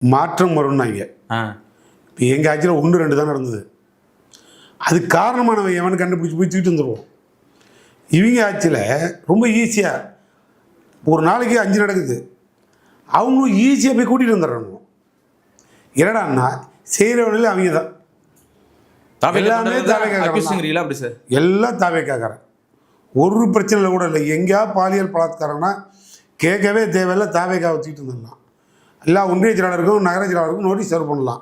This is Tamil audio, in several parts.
மாற்றம் வரும்னாங்க. இப்போ எங்கள் ஆட்சியில் 1 2 தான் நடந்தது. அது காரணமானவன் எவனு கண்டுபிடிச்சி போய் தூக்கிட்டு வந்துடுவோம். இவங்க ஆட்சியில் ரொம்ப ஈஸியாக ஒரு நாளைக்கு 5 நடக்குது. அவங்களும் ஈஸியாக போய் கூட்டிகிட்டு வந்துடுறாங்க. என்னடான்னா செய்கிறவனில் அவங்க தான் எல்லாமே தாவேக்காரன், அப்படி சார் எல்லாம் தாவேக்காரன். ஒரு பிரச்சனையில் கூட இல்லை. எங்கேயாவது பாலியல் பலாத்காரம்னா கேட்கவே தேவையில்லை, தாவேக்காவை தூக்கிட்டு வந்துடலாம். எல்லா ஒன்றிய செயலாளருக்கும் நகர செயலாளருக்கும் நோட்டீஸ் சர்வ் பண்ணலாம்.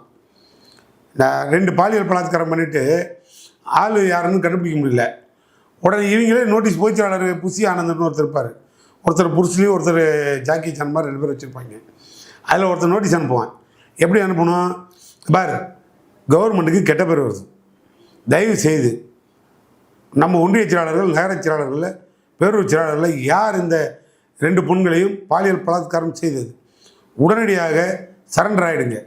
2 பாலியல் பலாத்காரம் பண்ணிவிட்டு ஆள் யாருன்னு கண்டுபிடிக்க முடியல. உடனே இவங்களே நோட்டீஸ் பொதுச் செயலாளர் புசி ஆனந்தன்னு ஒருத்தர் இருப்பார். ஒருத்தர் புருஸ்லி, ஒருத்தர் ஜாக்கி சான் மாதிரி 2 பேர் வச்சுருப்பாங்க. அதில் ஒருத்தர் நோட்டீஸ் அனுப்புவான். எப்படி அனுப்பணும்? பார், கவர்மெண்ட்டுக்கு கெட்ட பேர் வருது, தயவு செய்து நம்ம ஒன்றிய செயலாளர்கள் நகர செயலாளர்களில் பேரூர் செயலாளர்களில் யார் இந்த 2 பெண்களையும் பாலியல் பலாத்காரம் செய்தது உடனடியாக சரண்டர் ஆகிடுங்க,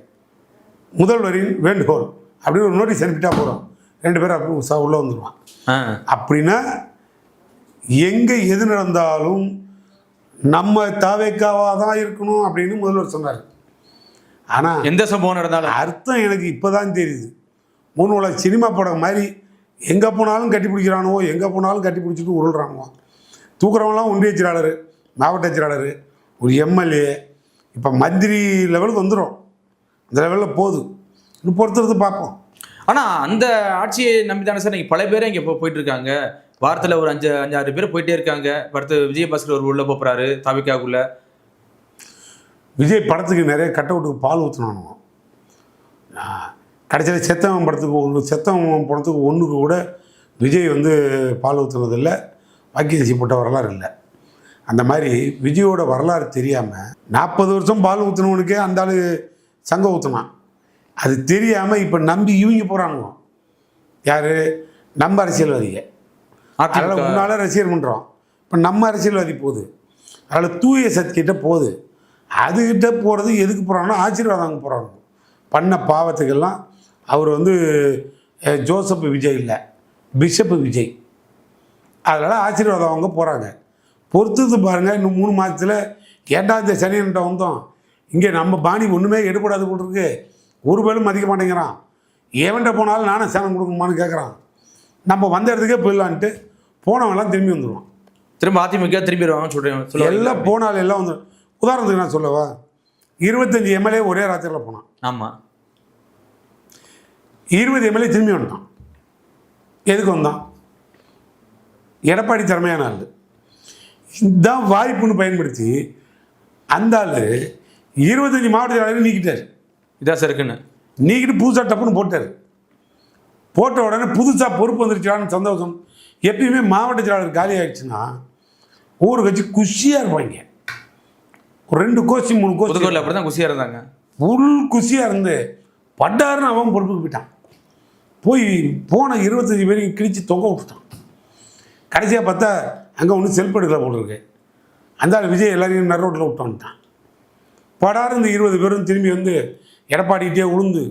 முதல்வரின் வேண்டுகோள் அப்படின்னு ஒரு நோட்டீஸ் அனுப்பிட்டா போகிறோம். 2 பேரும் அப்போ உள்ளே வந்துடுவான். அப்படின்னா எங்கே எது நடந்தாலும் நம்ம தாவேக்காவாக தான் இருக்கணும் அப்படின்னு முதல்வர் சொன்னார். ஆனால் எந்த சம்பவம் நடந்தாலும் அர்த்தம் எனக்கு இப்போ தான் தெரியுது. முன்னுள்ள சினிமா படம் மாதிரி எங்கே போனாலும் கட்டி பிடிக்கிறானுவோ, எங்கே போனாலும் கட்டி பிடிச்சிட்டு உருள்றானுவோ. தூக்குறவங்களாம் ஒன்றிய செயலாளர், மாவட்ட செயலாளர், ஒரு எம்எல்ஏ, இப்போ மந்திரி லெவலுக்கு வந்துடும். அந்த லெவலில் போகுது. இன்னும் பொறுத்துறது பார்ப்போம். ஆனால் அந்த ஆட்சியை நம்பி தானே சார் நீங்கள் பல பேரை இங்கே போயிட்டு இருக்காங்க. வாரத்தில் ஒரு 5-6 பேர் போயிட்டே இருக்காங்க. அடுத்து விஜயபாஸ்கர் ஒரு உள்ளே போகிறாரு தாவிக்காக்குள்ள. விஜய் படத்துக்கு நிறைய கட் அவுட்டுக்கு பால் ஊற்றினானுவோம். கடைசியில் செத்தவன் படத்துக்கு ஒன்றுக்கு கூட விஜய் பால் ஊற்றுனதில்லை, வாக்கியசி போட்ட வரலாறு இல்லை. அந்த மாதிரி விஜயோட வரலாறு தெரியாமல் 40 வருஷம் பால் ஊற்றினவனுக்கே அந்த ஆள் சங்கம் ஊற்றினான். அது தெரியாமல் இப்போ நம்பி இவங்க போகிறாங்க. யார்? நம்ம அரசியல்வாதிங்க. அதனால் முன்னால் ரசிகர் பண்ணுறோம். இப்போ நம்ம அரசியல்வாதி போகுது, அதில் தூய சக்திக்கிட்ட போகுது. அதுக்கிட்ட போகிறது எதுக்கு போகிறாங்கன்னா ஆசீர்வாதம் வாங்க போகிறாங்க. பண்ண பாவத்துக்கெல்லாம் அவர் ஜோசப் விஜய் இல்லை, பிஷப் விஜய். அதனால் ஆசீர்வாதம் அவங்க போகிறாங்க. பொறுத்தது பாருங்கள். இன்னும் 3 மாதத்தில் ஏண்டா இந்த சனியன்ட்ட வந்தோம், இங்கே நம்ம பாணி ஒன்றுமே எடுபடாது போட்டிருக்கு, ஒரு பேரும் மதிக்க மாட்டேங்கிறான், ஏவன்ட்ட போனாலும் நானும் சேனம் கொடுக்கணுமான்னு கேட்குறான். நம்ம வந்த இடத்துக்கே போயிடலான்ட்டு போனவங்களாம் திரும்பி வந்துடுவான். திரும்ப அதிமுக திரும்பிடுவாங்க சொல்கிறேன். எல்லாம் போனாலும் எல்லாம் வந்துடும். உதாரணத்துக்கு நான் சொல்லவா, 25 எம்எல்ஏ ஒரே ராத்திரியில் போனான். ஆமாம். 20 எம்எல்ஏ திரும்பி வந்துட்டான். எதுக்கு வந்தான்? எடப்பாடி திறமையான ஆள். இதுதான் வாய்ப்புன்னு பயன்படுத்தி அந்த ஆள் 25 மாவட்ட செயலாளர் நீக்கிட்டார். இதான் சார் இருக்குன்னு நீக்கிட்டு புதுசாக டப்புன்னு போட்டார். போட்ட உடனே புதுசாக பொறுப்பு வந்துருச்சான்னு சந்தோஷம். எப்பயுமே மாவட்ட செயலாளர் காலி ஆகிடுச்சுன்னா ஒவ்வொரு கட்சி குஷியாக இருப்பாங்க. ஒரு 2 கோஷ்டி 3 கோஷ்டி அப்படி தான் குஷியாக இருந்தாங்க. ஃபுல் குஷியாக இருந்து பட்டாருன்னு அவன் பொறுப்புக்கு போயிட்டான். போன 25 பேரையும் கிழிச்சு தொங்க விட்டுட்டான். கடைசியாக பார்த்தா அங்கே ஒன்றும் செல்ஃப் எடுக்கல போட்டிருக்கு. அந்த விஜய் எல்லாரையும் நரோட்டில் விட்டு வந்துட்டான். படாரு இந்த 20 பேரும் திரும்பி எடப்பாடிக்கிட்டே உளுந்து,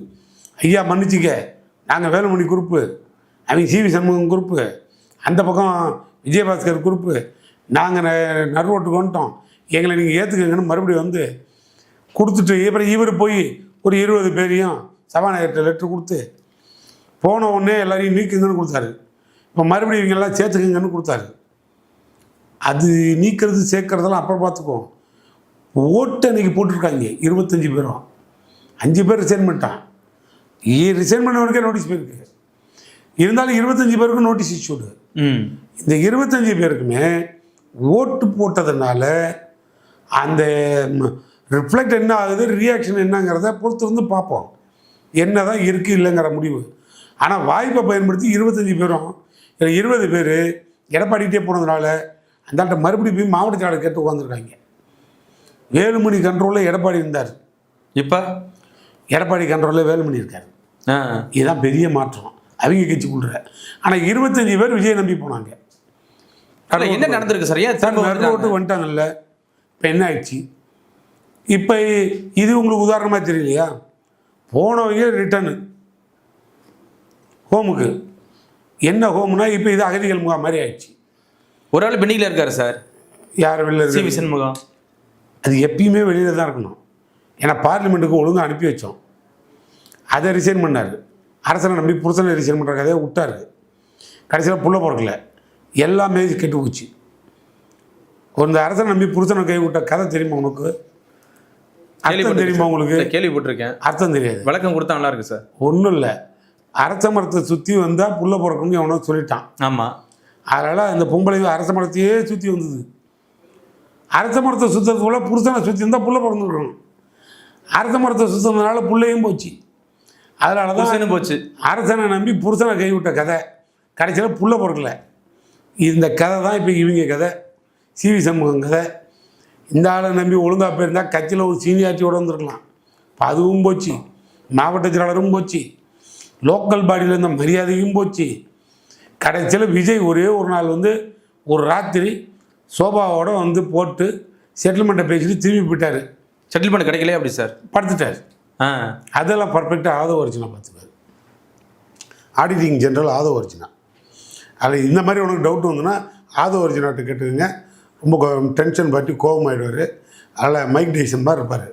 ஐயா மன்னிச்சிக்க, நாங்கள் வேலுமணி குரூப்பு, அவங்க சிவி சண்முகம் குரூப்பு, அந்த பக்கம் விஜயபாஸ்கர் குரூப்பு, நாங்கள் நரோட்டுக்கு வந்துட்டோம், எங்களை நீங்கள் ஏற்றுக்கங்கன்னு மறுபடியும் கொடுத்துட்டு அப்புறம் இவர் போய் ஒரு 20 பேரையும் சபாநாயகர்கிட்ட லெட்ரு கொடுத்து போன உடனே எல்லாரையும் நீக்குங்கன்னு கொடுத்தாரு. இப்போ மறுபடியும் இவங்கெல்லாம் சேர்த்துக்குங்கன்னு கொடுத்தாரு. அது நீக்கிறது சேர்க்கறதெல்லாம் அப்புறம் பார்த்துக்குவோம். ஓட்டு அன்றைக்கி போட்டிருக்காங்க 25 பேரும். 5 பேர் ரிசைன் பண்ணிட்டான். ரிசைன் பண்ணவனுக்கே நோட்டீஸ் போயிருக்கு. இருந்தாலும் 25 பேருக்கும் நோட்டீஸ் இஷ்யூடு. இந்த 25 பேருக்குமே ஓட்டு போட்டதுனால அந்த ரிஃப்ளெக்ட் என்ன ஆகுது, ரியாக்ஷன் என்னங்கிறத பொறுத்து பார்ப்போம். என்ன தான் இருக்குது இல்லைங்கிற முடிவு. ஆனால் வாய்ப்பை பயன்படுத்தி 25 பேரும் 20 பேர் எடப்பாடிக்கிட்டே போனதுனால அந்த மறுபடியும் போய் மாவட்ட செயலாளர் கேட்டு உட்காந்துருக்காங்க. வேலுமணி கண்ட்ரோலில் எடப்பாடி இருந்தார். இப்போ எடப்பாடி கண்ட்ரோலில் வேலுமணி இருக்கார். இதுதான் பெரிய மாற்றம் அவங்க கட்சிக்குள்ள. ஆனால் 25 பேர் விஜய் நம்பி போனாங்க. என்ன நடந்திருக்கு சார்? நடுவோட்டு வந்துட்டாங்கல்ல. இப்போ என்ன ஆயிடுச்சு? இப்போ இது உங்களுக்கு உதாரணமாக தெரியலையா? போனவங்க ரிட்டர்னு ஹோமுக்கு. என்ன ஹோம்னா இப்போ இது அகதிகள் முகாம் மாதிரி ஆயிடுச்சு. ஒரு ஆள் பெண்ணில் இருக்காரு சார். யார் வெளியில் சிவி சண்முகம். அது எப்பயுமே வெளியில் தான் இருக்கணும். ஏன்னா பார்லிமெண்ட்டுக்கு ஒழுங்காக அனுப்பி வச்சோம். அதை ரிசைன் பண்ணார். அரசனை நம்பி புருஷனை ரிசைன் பண்ணுற கதையை விட்டார். கடைசியில் புள்ள பிறக்கல, எல்லாமே கெட்டு போச்சு. இந்த அரசனை நம்பி புருஷனை கை விட்ட கதை தெரியுமா உனக்கு? அர்த்தம் தெரியுமா உங்களுக்கு? கேள்விப்பட்டிருக்கேன். அர்த்தம் தெரியாது. விளக்கம் கொடுத்தா நல்லா இருக்கு சார். ஒன்றும் இல்லை, அரச மரத்தை சுற்றி வந்தால் புள்ள பிறக்கணும்னு எவனோ சொல்லிட்டான். ஆமாம். அதனால் அந்த பொம்பளை அரச மரத்தையே சுற்றி வந்தது. அரச மரத்தை சுற்றுறதுக்குள்ள புருஷனை சுற்றி இருந்தால் புள்ள பிறந்துருக்கணும். அரச மரத்தை சுற்றுறதுனால புள்ளையும் போச்சு. அதனால தான் போச்சு. அரசனை நம்பி புருஷனை கைவிட்ட கதை, கடைசியில் புள்ள பிறக்கல. இந்த கதை தான் இப்போ இவங்க கதை, சிவி சண்முகம் கதை. இந்த ஆளை நம்பி ஒழுங்காக போயிருந்தால் கட்சியில் ஒரு சீனியாரிட்டியோடு வந்துருக்கலாம். இப்போ அதுவும் போச்சு, மாவட்ட செயலாளரும் போச்சு, லோக்கல் பாடியில் இருந்த மரியாதையும் போச்சு. கடைசியில் விஜய் ஒரே ஒரு நாள் ஒரு ராத்திரி சோபாவோடு போட்டு செட்டில்மெண்ட்டை பேசிட்டு திரும்பி போயிட்டார். செட்டில்மெண்ட் கிடைக்கலையே அப்படி சார்? படுத்துட்டார். அதெல்லாம் பர்ஃபெக்டாக ஆதவ அர்ஜுனா பார்த்துப்பார். Auditing general Aadhav Arjuna. அதில் இந்த மாதிரி உனக்கு டவுட் வந்துன்னா ஆதவ அர்ஜுனாட்ட கேட்டுக்குங்க. ரொம்ப டென்ஷன் பற்றி கோபமாயிடுவார். அதில் மைக் டைசன் மாதிரி இருப்பார்,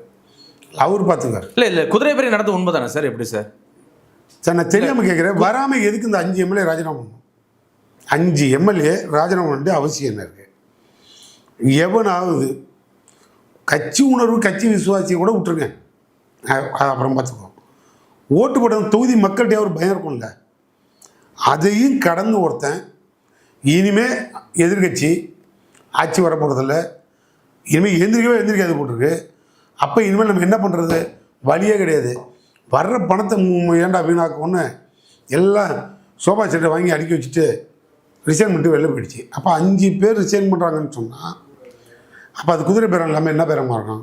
அவர் பார்த்துக்கார். இல்லை குதிரை பேரி நடந்து உண்மை தானே சார்? எப்படி சார்? சார் நான் தெரியாமல் கேட்குறேன், வராமல் எதுக்கு இந்த 5 எம்எல்ஏ ராஜினாமா பண்ணணும்? 5 எம்எல்ஏ ராஜினாமா பண்ணிட்டு அவசியம் என்ன இருக்குது? எவனாவது கட்சி உணர்வு கட்சி விசுவாசியை கூட விட்டுருங்க, அப்புறம் பார்த்துக்கோ. ஓட்டு போட்ட தொகுதி மக்கள்கிட்ட ஒரு பயம் இருக்கும்ல, அதையும் கடந்து ஒருத்தன் இனிமேல் எதிர்கட்சி ஆட்சி வரப்போகிறதில்ல, இனிமேல் எந்திரிக்காது போட்டிருக்கு. அப்போ இனிமேல் நம்ம என்ன பண்ணுறது? வழியே கிடையாது. வர்ற பணத்தை ஏண்டா வீணாக்கும்னு எல்லாம் சோபா செட்டை வாங்கி அடுக்கி வச்சுட்டு ரிசைன் பண்ணிட்டு வெளில போயிடுச்சு. அப்போ 5 பேர் ரிசைன் பண்ணுறாங்கன்னு சொன்னால் அப்போ அது குதிரை பேரம் இல்லாமல் என்ன பேரமாக இருக்கும்?